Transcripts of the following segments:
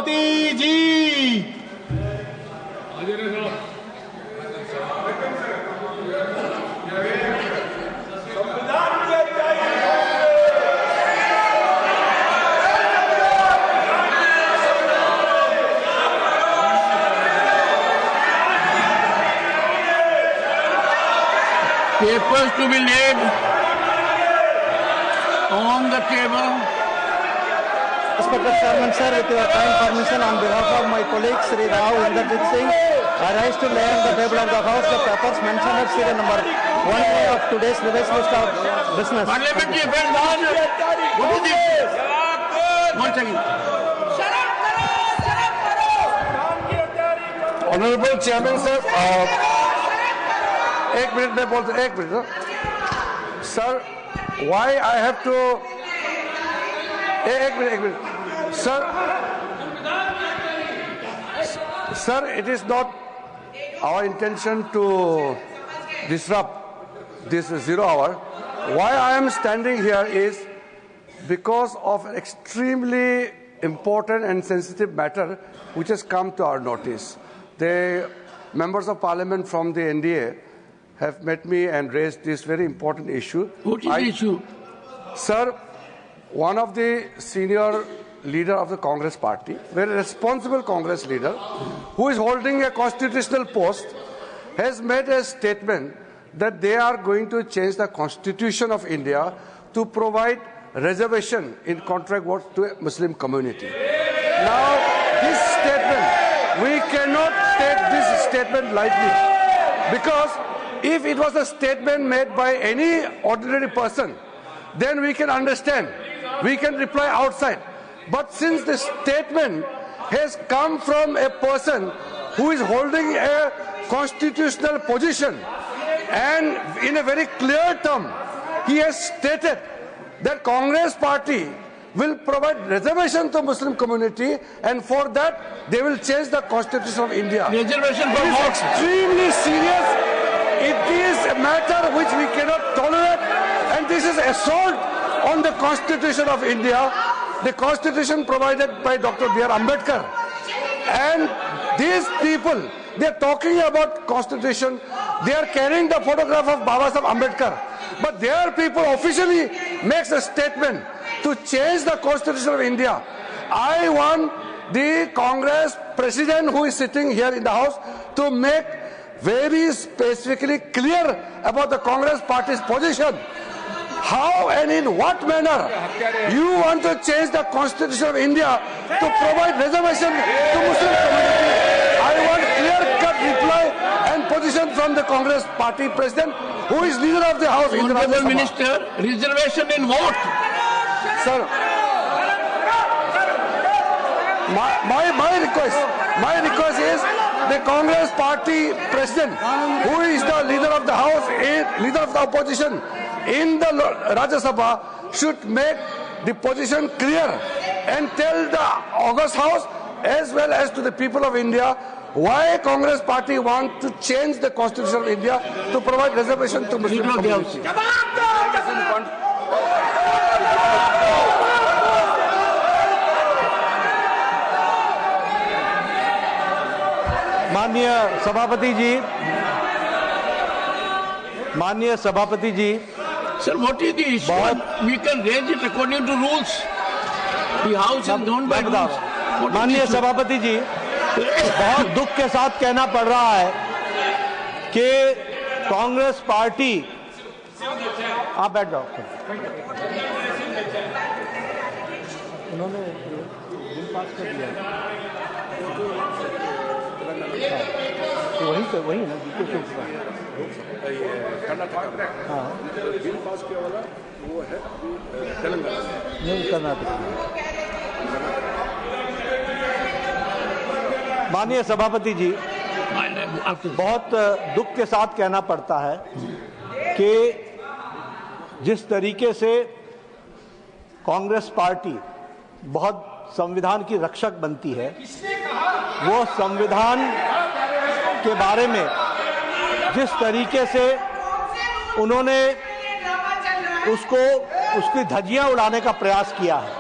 सभापति जी। Papers to be laid on the table. Respected Chairman, sir, with your kind permission, on behalf of my colleague Sri Rao Inderjit Singh, I rise to lay on the table of the House the papers mentioned at serial number 1A of today's revised list of business. Parliamentary affairs done. What is this? One second. Honorable Chairman, sir, एक minute में बोलते, एक minute sir, why I have to, एक minute sir, it is not our intention to disrupt this 0 hour. Why I am standing here is because of an extremely important and sensitive matter which has come to our notice. The members of parliament from the NDA have met me and raised this very important issue. What is the issue? Sir, one of the senior leader of the Congress party, very responsible Congress leader, who is holding a constitutional post, has made a statement that they are going to change the constitution of India to provide reservation in contract work to a Muslim community. Now, this statement, we cannot take this statement lightly, because if it was a statement made by any ordinary person, then we can understand, we can reply outside. But since the statement has come from a person who is holding a constitutional position, and in a very clear term, he has stated that Congress party will provide reservation to Muslim community, and for that they will change the constitution of India. Reservation for it is extremely serious. It is a matter which we cannot tolerate, and this is assault on the Constitution of India, the Constitution provided by Dr. B.R. Ambedkar. And these people, they are talking about Constitution, they are carrying the photograph of Baba Saheb Ambedkar, but their people officially makes a statement to change the Constitution of India. I want the Congress president who is sitting here in the House to make very specifically clear about the Congress party's position. How and in what manner you want to change the Constitution of India to provide reservation to Muslim community? I want clear-cut reply and position from the Congress party president, who is leader of the House. Honorable Minister, reservation in what? Sir, my request is the Congress party president, who is the leader of the House, leader of the opposition in the Rajya Sabha, should make the position clear and tell the August House as well as to the people of India why Congress party want to change the Constitution of India to provide reservation to Muslim community. माननीय सभापति जी, Sir, what is the issue? We can raise it according to rules. The House is governed by rules. माननीय सभापति जी, बहुत दुख के साथ कहना पड़ रहा है कि कांग्रेस पार्टी, आप बैठ जाओ, उन्होंने बिल पास कर दिया, वही ना हाँ, बिल पास किया वाला वो है तेलंगाना, नहीं कर्नाटक। माननीय सभापति जी, बहुत दुख के साथ कहना पड़ता है कि जिस तरीके से कांग्रेस पार्टी बहुत संविधान की रक्षक बनती है, वो संविधान के बारे में जिस तरीके से उन्होंने उसकी धज्जियां उड़ाने का प्रयास किया है,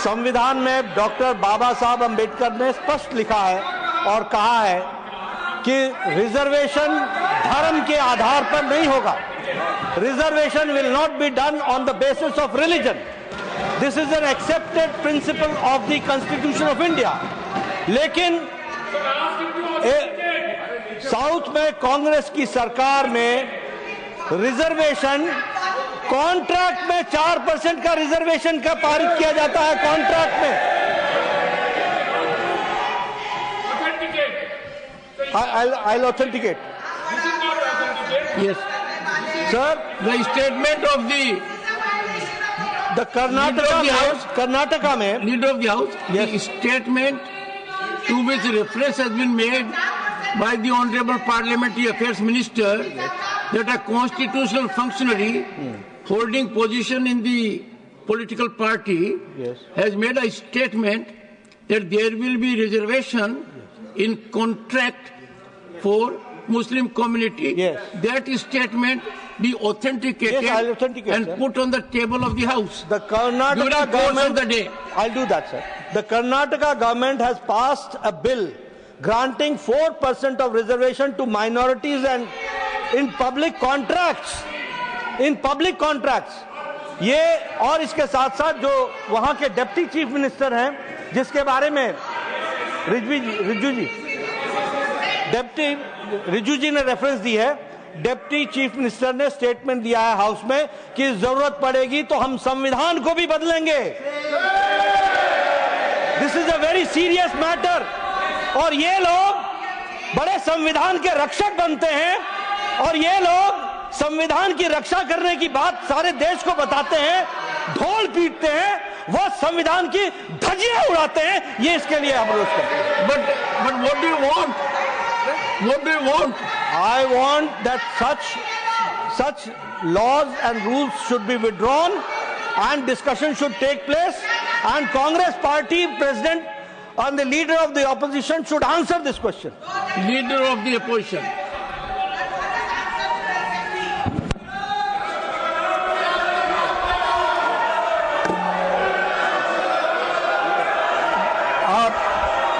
संविधान में डॉक्टर बाबा साहब अंबेडकर ने स्पष्ट लिखा है और कहा है कि रिजर्वेशन धर्म के आधार पर नहीं होगा. Reservation will not be done on the basis of religion. This is an accepted principle of the constitution of India. लेकिन साउथ में कांग्रेस की सरकार में रिजर्वेशन कॉन्ट्रैक्ट में 4% का रिजर्वेशन का पारित किया जाता है. कॉन्ट्रैक्ट में I'll authenticate. Yes. Sir, The statement of the Karnataka में Leader of the House, Yes. the statement to which reference has been made by the Honorable Parliamentary Affairs Minister that a constitutional functionary holding position in the political party Yes. has made a statement that there will be reservation in contract for Muslim community. Yes. That statement be authenticated Yes, I'll authenticate, and sir. put on the table of the House. the Karnataka During the course government, of the day. I'll do that, sir. The Karnataka government has passed a bill granting 4% of reservation to minorities and in public contracts. In public contracts. ये और इसके साथ साथ जो वहां के deputy chief minister हैं, जिसके बारे में रिजू जी ने रेफरेंस दी है. डिप्टी चीफ मिनिस्टर ने स्टेटमेंट दिया है हाउस में कि जरूरत पड़ेगी तो हम संविधान को भी बदलेंगे. This is a very serious matter. और ये लोग बड़े संविधान के रक्षक बनते हैं और ये लोग संविधान की रक्षा करने की बात सारे देश को बताते हैं, ढोल पीटते हैं, वो संविधान की धज्जियां उड़ाते हैं. ये इसके लिए हम रोज करते हैं. But what do you want? What do you want? I want that such laws and rules should be withdrawn and discussion should take place, and Congress party president and the leader of the opposition should answer this question. Leader of the opposition.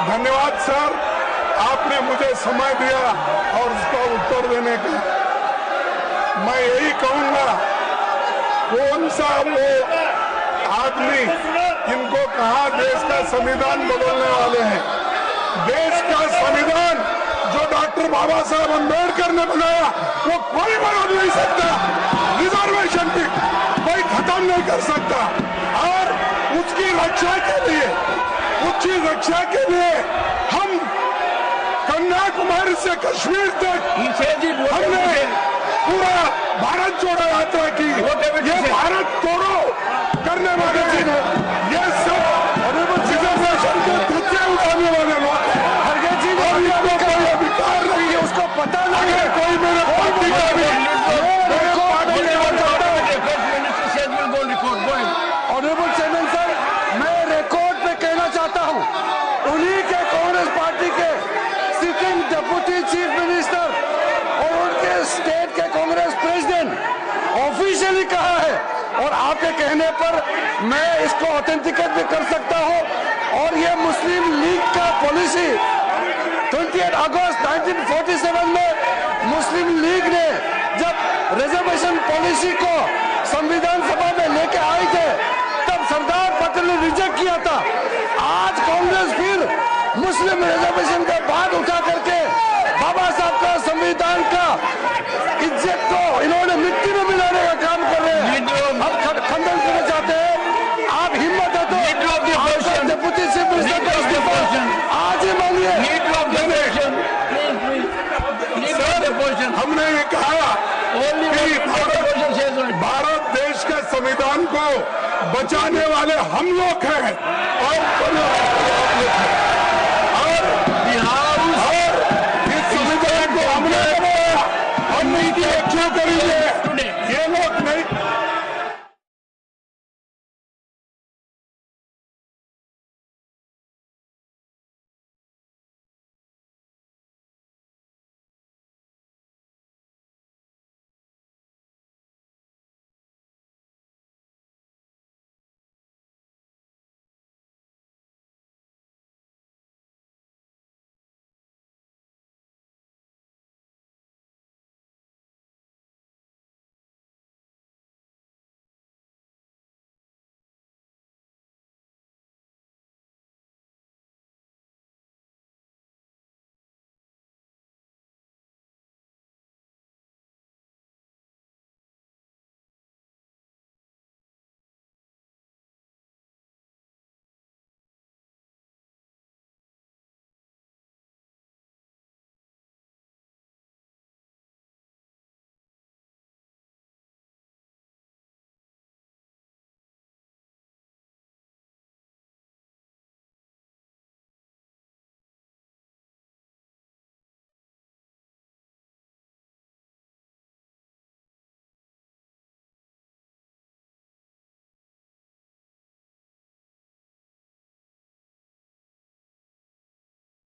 धन्यवाद sir, आपने मुझे समय दिया और उसका उत्तर देने का. मैं यही कहूंगा, कौन सा वो आदमी इनको कहा देश का संविधान बदलने वाले हैं. देश का संविधान जो डॉक्टर बाबा साहब अम्बेडकर ने बनाया वो कोई बदल नहीं सकता. रिजर्वेशन भी कोई खत्म नहीं कर सकता. और उसकी रक्षा के लिए हम कन्याकुमारी से कश्मीर तक हमने पूरा भारत जोड़ो यात्रा की. ये भारत तोड़ो करने वाले ये सब रिजर्वेशन के धज्जे उड़ाने वाले लोग और इनको कोई अधिकार नहीं है. उसको पता नहीं है. कोई मेरे पार्टी का भी ऑनरेबल चेयरमैन सर, मैं रिकॉर्ड पे कहना चाहता हूं, उन्हीं के कांग्रेस पार्टी के सिटिंग डिप्टी चीफ मिनिस्टर और उनके स्टेट के कांग्रेस प्रेसिडेंट ऑफिशियली कहा है और आपके कहने पर मैं इसको ऑथेंटिकेट भी कर सकता हूं. और ये मुस्लिम लीग का पॉलिसी 28 अगस्त 1947 में मुस्लिम लीग ने जब रिजर्वेशन पॉलिसी को संविधान सभा में लेके आए थे तब सरदार पटेल ने रिजेक्ट किया था. आज कांग्रेस फिर मुस्लिम रिजर्वेशन का बात उठा करके बाबा साहब का संविधान का इज्जत को इन्होंने मिट्टी में मिलाने का काम कर रहे हैं. हम खंडन करना चाहते हैं. आप हिम्मत है तो डिप्टी चीफ मिनिस्टर का इस्तीफा आज ही मांगिए. हमने ये कहा कि भारत देश के संविधान को बचाने वाले हम लोग हैं और इस संविधान को हमने बनाया. हम नीति क्यों करेंगे?